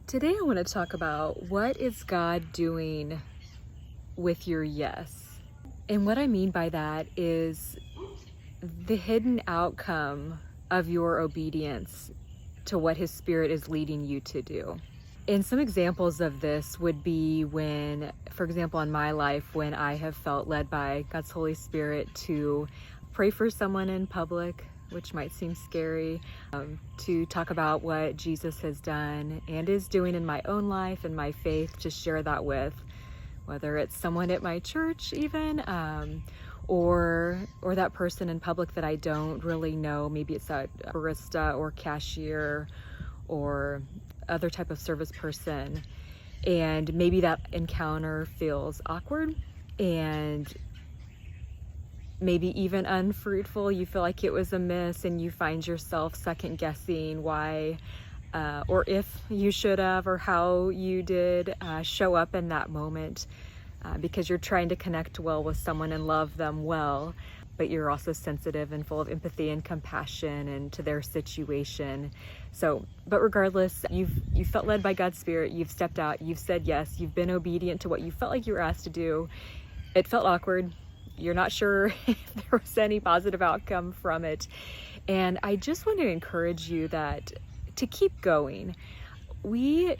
Today I want to talk about what is God doing with your yes. And what I mean by that is the hidden outcome of your obedience to what His Spirit is leading you to do. And some examples of this would be when, for example, in my life, when I have felt led by God's Holy Spirit to pray for someone in public, which might seem scary, to talk about what Jesus has done and is doing in my own life and my faith, to share that with, whether it's someone at my church even, or that person in public that I don't really know. Maybe it's a barista or cashier or other type of service person, and maybe that encounter feels awkward and maybe even unfruitful. You feel like it was a miss and you find yourself second guessing why or if you should have, or how you did show up in that moment, because you're trying to connect well with someone and love them well, but you're also sensitive and full of empathy and compassion and to their situation. But regardless, you've felt led by God's Spirit, you've stepped out, you've said yes, you've been obedient to what you felt like you were asked to do. It felt awkward. You're not sure if there was any positive outcome from it. And I just want to encourage you that to keep going. We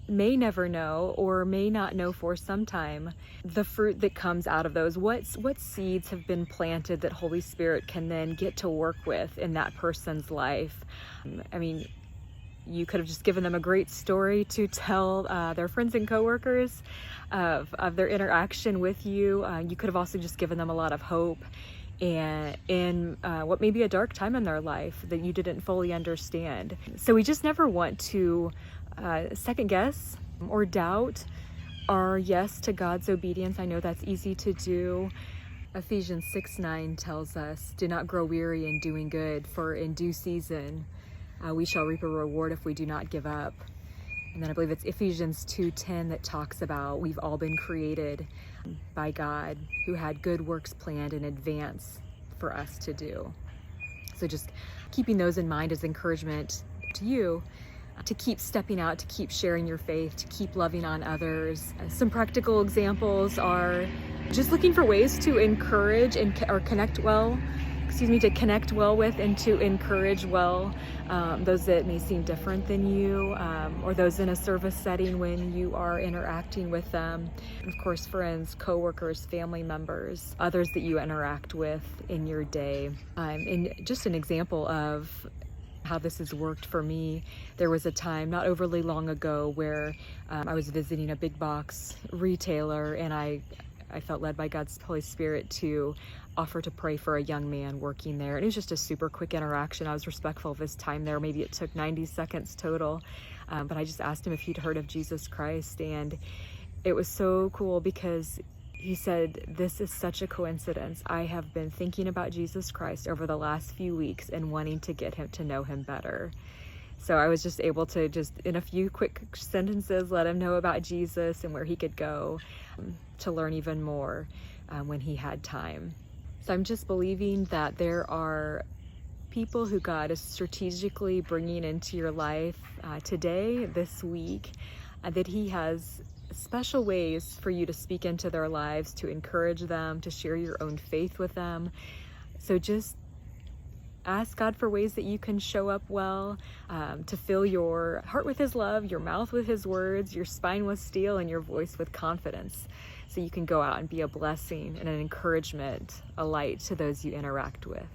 may never know, or may not know for some time, the fruit that comes out of those. What seeds have been planted that Holy Spirit can then get to work with in that person's life. I mean, you could have just given them a great story to tell their friends and coworkers of their interaction with you. You could have also just given them a lot of hope and in what may be a dark time in their life that you didn't fully understand. So we just never want to second guess or doubt our yes to God's obedience. I know that's easy to do. Ephesians 6:9 tells us, "Do not grow weary in doing good, for in due season we shall reap a reward if we do not give up." And then I believe it's Ephesians 2:10 that talks about we've all been created by God, who had good works planned in advance for us to do. So just keeping those in mind as encouragement to you to keep stepping out, to keep sharing your faith, to keep loving on others. Some practical examples are just looking for ways to encourage or connect well, to connect well with and to encourage well those that may seem different than you, or those in a service setting when you are interacting with them. Of course, friends, coworkers, family members, others that you interact with in your day. And just an example of how this has worked for me, there was a time not overly long ago where I was visiting a big box retailer, and I felt led by God's Holy Spirit to offer to pray for a young man working there. And it was just a super quick interaction. I was respectful of his time there. Maybe it took 90 seconds total. But I just asked him if he'd heard of Jesus Christ. And it was so cool because he said, "This is such a coincidence. I have been thinking about Jesus Christ over the last few weeks and wanting to get him to know him better." So I was just able to just in a few quick sentences let him know about Jesus and where he could go to learn even more when he had time. So I'm just believing that there are people who God is strategically bringing into your life today, this week, that He has special ways for you to speak into their lives, to encourage them, to share your own faith with them. So just ask God for ways that you can show up well, to fill your heart with His love, your mouth with His words, your spine with steel, and your voice with confidence, so you can go out and be a blessing and an encouragement, a light to those you interact with.